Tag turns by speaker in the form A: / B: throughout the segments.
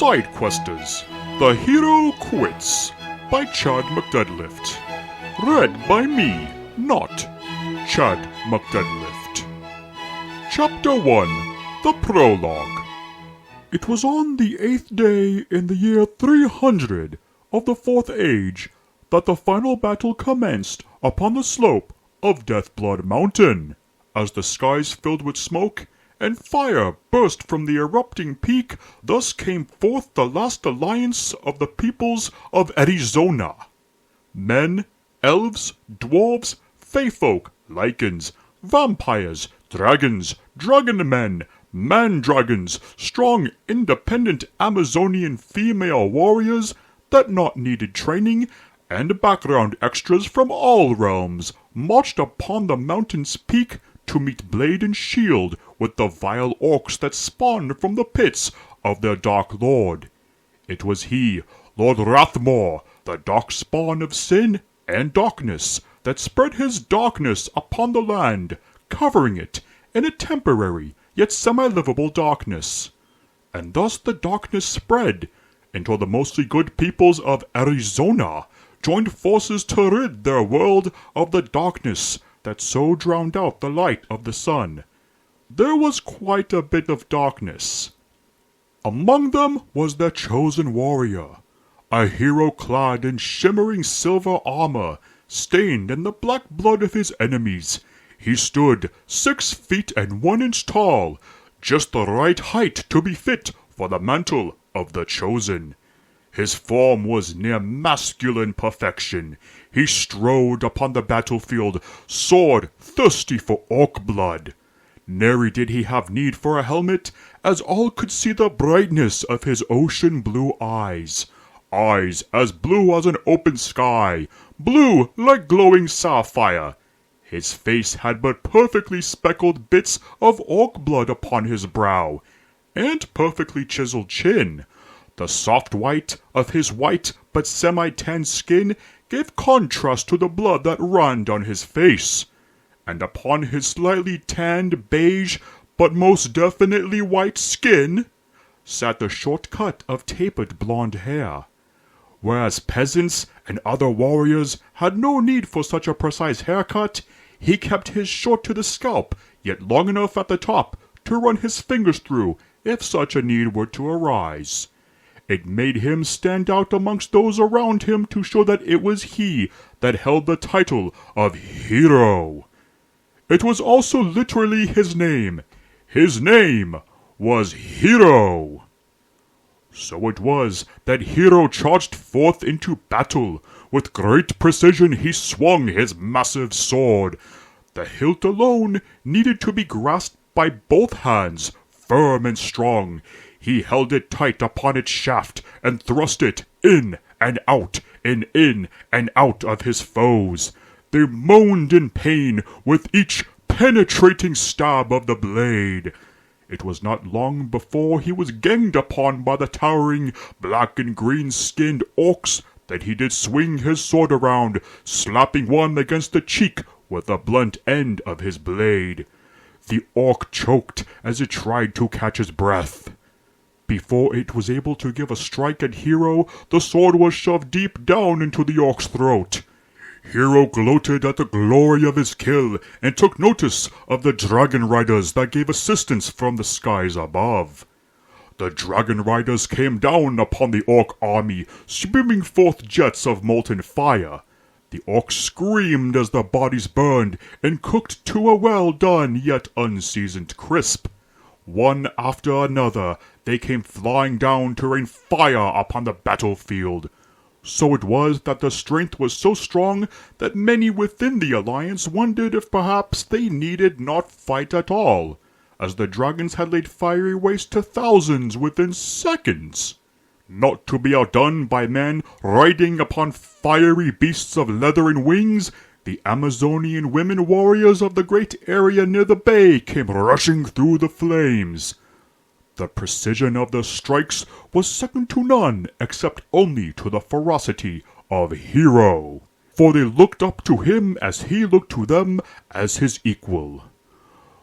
A: Sidequesters, The Hero Quits, by Chad McDeadlift. Read by me, not Chad McDeadlift. Chapter 1, The Prologue. It was on the 8th day in the year 300 of the 4th Age that the final battle commenced upon the slope of Deathblood Mountain. As the skies filled with smoke and fire burst from the erupting peak, thus came forth the last alliance of the peoples of Arizona. Men, elves, dwarves, feyfolk, lycans, vampires, dragons, dragonmen, man-dragons, strong, independent Amazonian female warriors that not needed training, and background extras from all realms marched upon the mountain's peak to meet blade and shield with the vile orcs that spawned from the pits of their Dark Lord. It was he, Lord Wrathmore, the dark spawn of sin and darkness, that spread his darkness upon the land, covering it in a temporary yet semi-livable darkness. And thus the darkness spread until the mostly good peoples of Arizona joined forces to rid their world of the darkness that so drowned out the light of the sun. There was quite a bit of darkness. Among them was their chosen warrior, a hero clad in shimmering silver armor, stained in the black blood of his enemies. He stood 6 feet and 1 inch tall, just the right height to be fit for the mantle of the chosen. His form was near masculine perfection. He strode upon the battlefield, sword thirsty for orc blood. Nary did he have need for a helmet, as all could see the brightness of his ocean blue eyes. Eyes as blue as an open sky, blue like glowing sapphire. His face had but perfectly speckled bits of orc blood upon his brow, and perfectly chiseled chin. The soft white of his white but semi-tan skin gave contrast to the blood that ran down his face, and upon his slightly tanned beige but most definitely white skin sat the short cut of tapered blonde hair. Whereas peasants and other warriors had no need for such a precise haircut, he kept his short to the scalp, yet long enough at the top to run his fingers through if such a need were to arise. It made him stand out amongst those around him to show that it was he that held the title of Hero. It was also literally his name. His name was Hero. So it was that Hero charged forth into battle. With great precision he swung his massive sword. The hilt alone needed to be grasped by both hands, firm and strong. He held it tight upon its shaft and thrust it in and out and in and out of his foes. They moaned in pain with each penetrating stab of the blade. It was not long before he was ganged upon by the towering black and green-skinned orcs that he did swing his sword around, slapping one against the cheek with the blunt end of his blade. The orc choked as it tried to catch his breath. Before it was able to give a strike at Hero, the sword was shoved deep down into the orc's throat. Hero gloated at the glory of his kill, and took notice of the dragon riders that gave assistance from the skies above. The dragon riders came down upon the orc army, spewing forth jets of molten fire. The orcs screamed as their bodies burned and cooked to a well-done yet unseasoned crisp. One after another, they came flying down to rain fire upon the battlefield. So it was that the strength was so strong that many within the alliance wondered if perhaps they needed not fight at all, as the dragons had laid fiery waste to thousands within seconds. Not to be outdone by men riding upon fiery beasts of leather and wings, the Amazonian women warriors of the great area near the bay came rushing through the flames. The precision of their strikes was second to none, except only to the ferocity of Hero, for they looked up to him as he looked to them as his equal.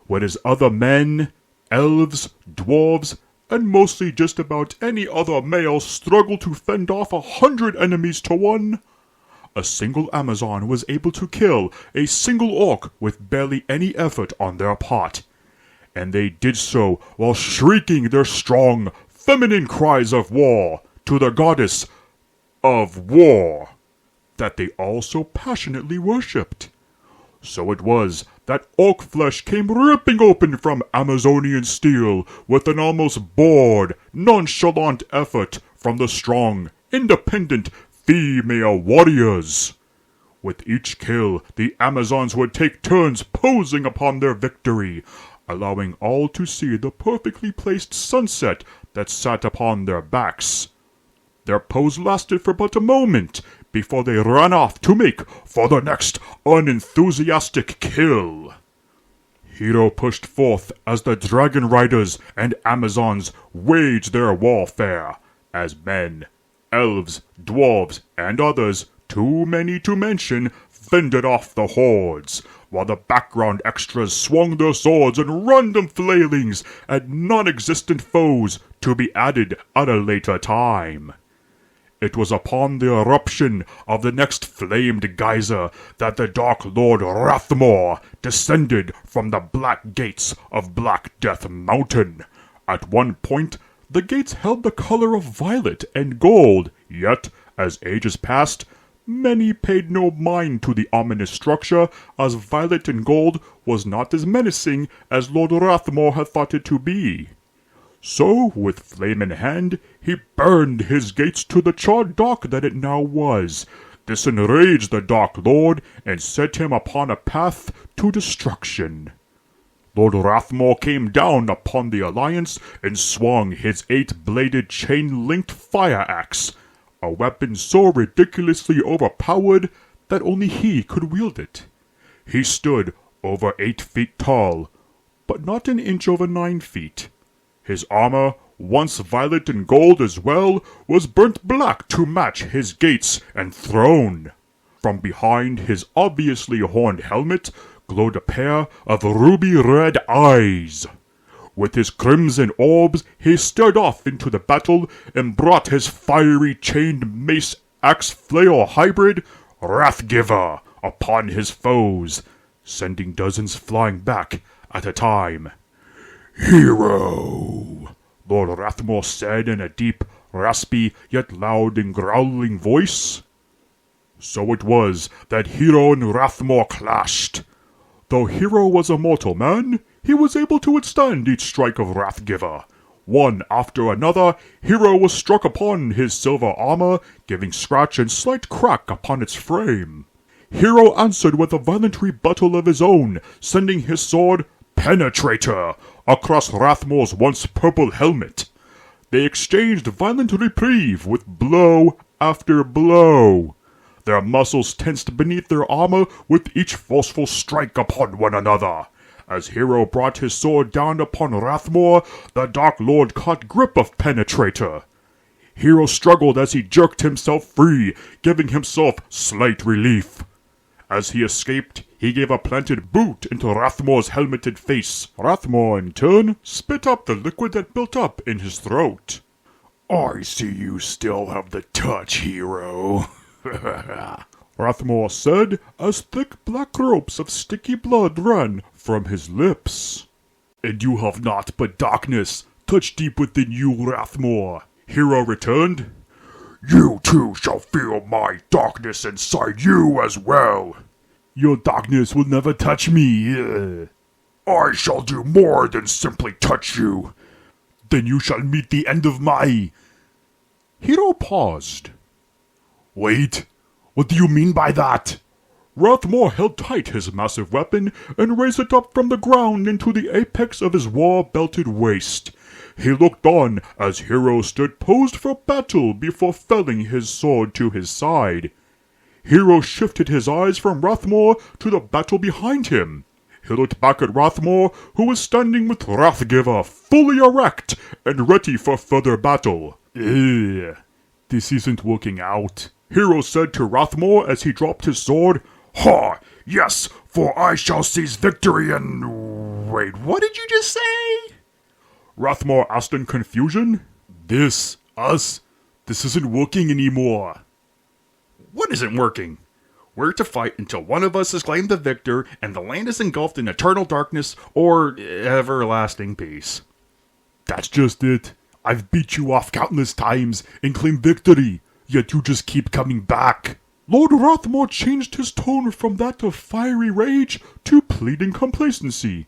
A: When his other men, elves, dwarves, and mostly just about any other male struggled to fend off 100 enemies to one, a single Amazon was able to kill a single orc with barely any effort on their part. And they did so while shrieking their strong, feminine cries of war to the goddess of war that they all so passionately worshipped. So it was that orc flesh came ripping open from Amazonian steel with an almost bored, nonchalant effort from the strong, independent female warriors. With each kill, the Amazons would take turns posing upon their victory, allowing all to see the perfectly placed sunset that sat upon their backs. Their pose lasted for but a moment before they ran off to make for the next unenthusiastic kill. Hero pushed forth as the dragon riders and Amazons waged their warfare, as men, elves, dwarves, and others, too many to mention, fended off the hordes, while the background extras swung their swords and random flailings at non-existent foes to be added at a later time. It was upon the eruption of the next flamed geyser that the Dark Lord Wrathmore descended from the black gates of Black Death Mountain. At one point, the gates held the color of violet and gold, yet, as ages passed, many paid no mind to the ominous structure, as violet and gold was not as menacing as Lord Wrathmore had thought it to be. So, with flame in hand, he burned his gates to the charred dark that it now was. This enraged the Dark Lord, and set him upon a path to destruction. Lord Wrathmore came down upon the Alliance and swung his 8-bladed chain-linked fire axe, a weapon so ridiculously overpowered that only he could wield it. He stood over 8 feet tall, but not an inch over 9 feet. His armor, once violet and gold as well, was burnt black to match his gates and throne. From behind his obviously horned helmet glowed a pair of ruby-red eyes. With his crimson orbs, he stared off into the battle and brought his fiery chained mace axe flail hybrid, Wrathgiver, upon his foes, sending dozens flying back at a time. "Hero," Lord Wrathmore said in a deep, raspy, yet loud and growling voice. So it was that Hero and Wrathmore clashed. Though Hero was a mortal man, he was able to withstand each strike of Wrathgiver. One after another, Hero was struck upon his silver armor, giving scratch and slight crack upon its frame. Hero answered with a violent rebuttal of his own, sending his sword, Penetrator, across Wrathmore's once purple helmet. They exchanged violent reprieve with blow after blow. Their muscles tensed beneath their armor with each forceful strike upon one another. As Hero brought his sword down upon Wrathmore, the Dark Lord caught grip of Penetrator. Hero struggled as he jerked himself free, giving himself slight relief. As he escaped, he gave a planted boot into Wrathmore's helmeted face. Wrathmore, in turn, spit up the liquid that built up in his throat. "I see you still have the touch, Hero," Wrathmore said, as thick black ropes of sticky blood ran from his lips. "And you have naught but darkness touched deep within you, Wrathmore," Hero returned. "You too shall feel my darkness inside you as well." "Your darkness will never touch me." "I shall do more than simply touch you." "Then you shall meet the end of my—" Hero paused. "Wait, what do you mean by that?" Wrathmore held tight his massive weapon and raised it up from the ground into the apex of his war-belted waist. He looked on as Hero stood posed for battle before felling his sword to his side. Hero shifted his eyes from Wrathmore to the battle behind him. He looked back at Wrathmore, who was standing with Wrathgiver fully erect and ready for further battle. This isn't working out," Hero said to Wrathmore as he dropped his sword. "Ha! Yes, for I shall seize victory and—" "Wait, what did you just say?" Wrathmore asked in confusion. This isn't working anymore. What isn't working? We're to fight until one of us is claimed the victor and the land is engulfed in eternal darkness or everlasting peace. That's just it. I've beat you off countless times and claimed victory, yet you just keep coming back. Lord Wrathmore changed his tone from that of fiery rage to pleading complacency.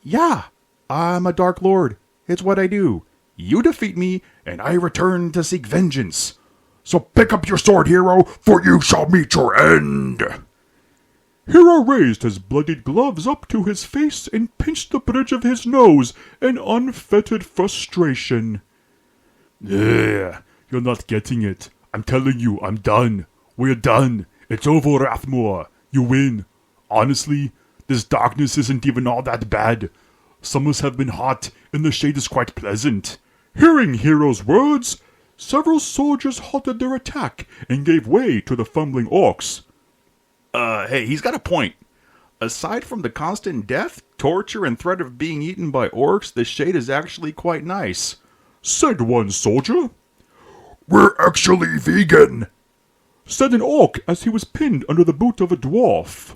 A: Yeah, I'm a Dark Lord. It's what I do. You defeat me, and I return to seek vengeance. So pick up your sword, hero, for you shall meet your end. Hero raised his bloodied gloves up to his face and pinched the bridge of his nose in unfettered frustration. You're not getting it. I'm telling you, I'm done. We're done. It's over, Wrathmore. You win. Honestly, this darkness isn't even all that bad. Summers have been hot, and the shade is quite pleasant. Hearing Hero's words, several soldiers halted their attack and gave way to the fumbling orcs. Hey, he's got a point. Aside from the constant death, torture, and threat of being eaten by orcs, the shade is actually quite nice, said one soldier. We're actually vegan, said an orc as he was pinned under the boot of a dwarf.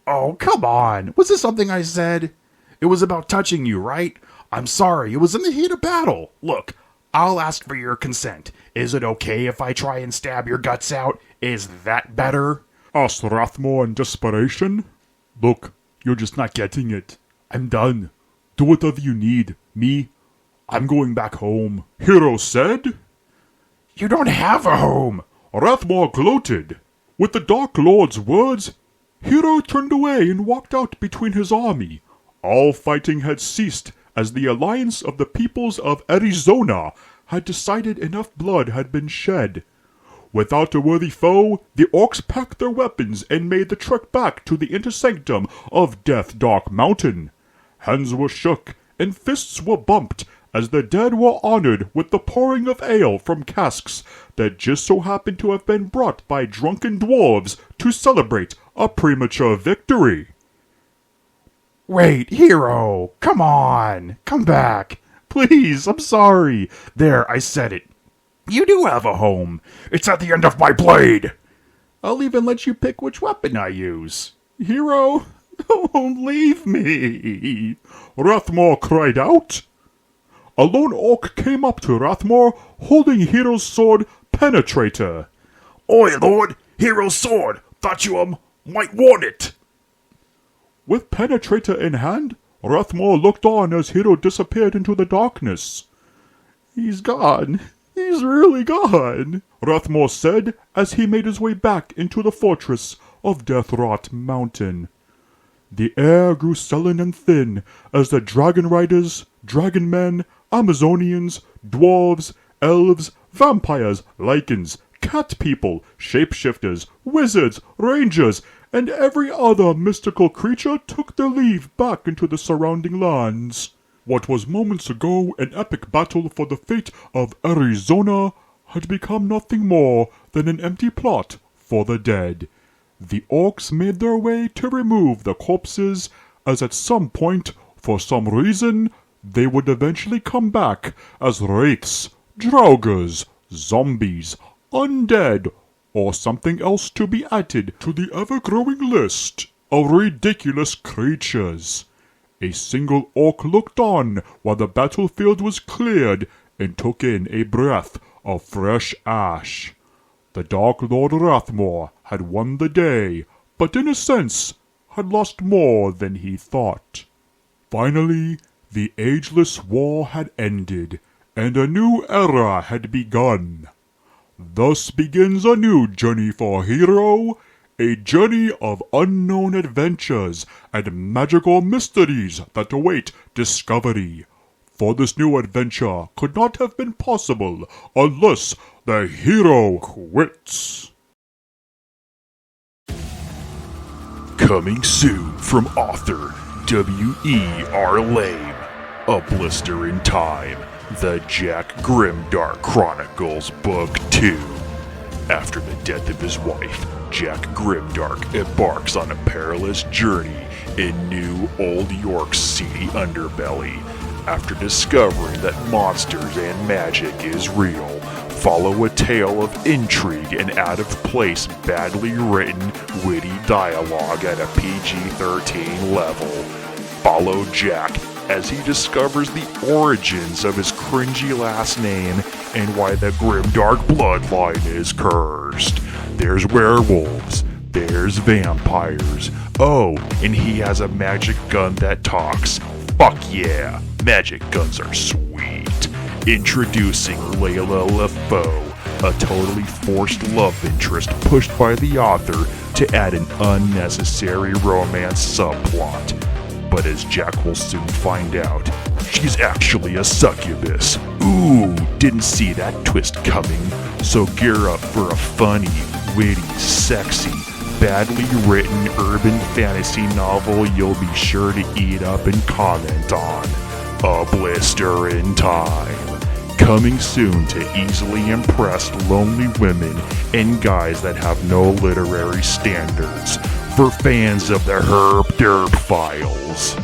A: Oh, come on. Was this something I said? It was about touching you, right? I'm sorry, it was in the heat of battle. Look, I'll ask for your consent. Is it okay if I try and stab your guts out? Is that better? Asked Wrathmore in desperation. Look, you're just not getting it. I'm done. Do whatever you need. Me, I'm going back home. Hero said. You don't have a home. Wrathmore gloated. With the Dark Lord's words, Hero turned away and walked out between his army. All fighting had ceased as the alliance of the peoples of Arizona had decided enough blood had been shed. Without a worthy foe, the orcs packed their weapons and made the trek back to the inner sanctum of Death Dark Mountain. Hands were shook and fists were bumped as the dead were honored with the pouring of ale from casks that just so happened to have been brought by drunken dwarves to celebrate a premature victory. Wait, Hero! Come on! Come back! Please, I'm sorry! There, I said it. You do have a home. It's at the end of my blade! I'll even let you pick which weapon I use. Hero, don't leave me! Wrathmore cried out. A lone orc came up to Wrathmore, holding Hero's sword, Penetrator. Oi, Lord! Hero's sword! Thought you, might want it! With Penetrator in hand, Wrathmore looked on as Hero disappeared into the darkness. He's gone. He's really gone, Wrathmore said as he made his way back into the fortress of Deathrot Mountain. The air grew sullen and thin as the dragon riders, dragon men, Amazonians, dwarves, elves, vampires, lycans, cat people, shapeshifters, wizards, rangers, and every other mystical creature took their leave back into the surrounding lands. What was moments ago an epic battle for the fate of Arizona had become nothing more than an empty plot for the dead. The orcs made their way to remove the corpses, as at some point, for some reason, they would eventually come back as wraiths, draugrs, zombies, undead, or something else to be added to the ever-growing list of ridiculous creatures. A single orc looked on while the battlefield was cleared and took in a breath of fresh ash. The Dark Lord Wrathmore had won the day, but in a sense had lost more than he thought. Finally, the ageless war had ended, and a new era had begun. Thus begins a new journey for Hero, a journey of unknown adventures and magical mysteries that await discovery. For this new adventure could not have been possible unless the hero quits. Coming soon from author W.E.R. Lame. A Blister in Time. The Jack Grimdark Chronicles Book 2. After the death of his wife, Jack Grimdark embarks on a perilous journey in New Old York's seedy underbelly. After discovering that monsters and magic is real, follow a tale of intrigue and out-of-place, badly written, witty dialogue at a PG-13 level. Follow Jack as he discovers the origins of his cringy last name and why the grimdark bloodline is cursed. There's werewolves, there's vampires, oh, and he has a magic gun that talks. Fuck yeah, magic guns are sweet. Introducing Layla LaFoe, a totally forced love interest pushed by the author to add an unnecessary romance subplot. But as Jack will soon find out, she's actually a succubus. Ooh, didn't see that twist coming. So gear up for a funny, witty, sexy, badly written urban fantasy novel you'll be sure to eat up and comment on. A Blister in Time. Coming soon to easily impress lonely women and guys that have no literary standards. For fans of the Herb Derp Files.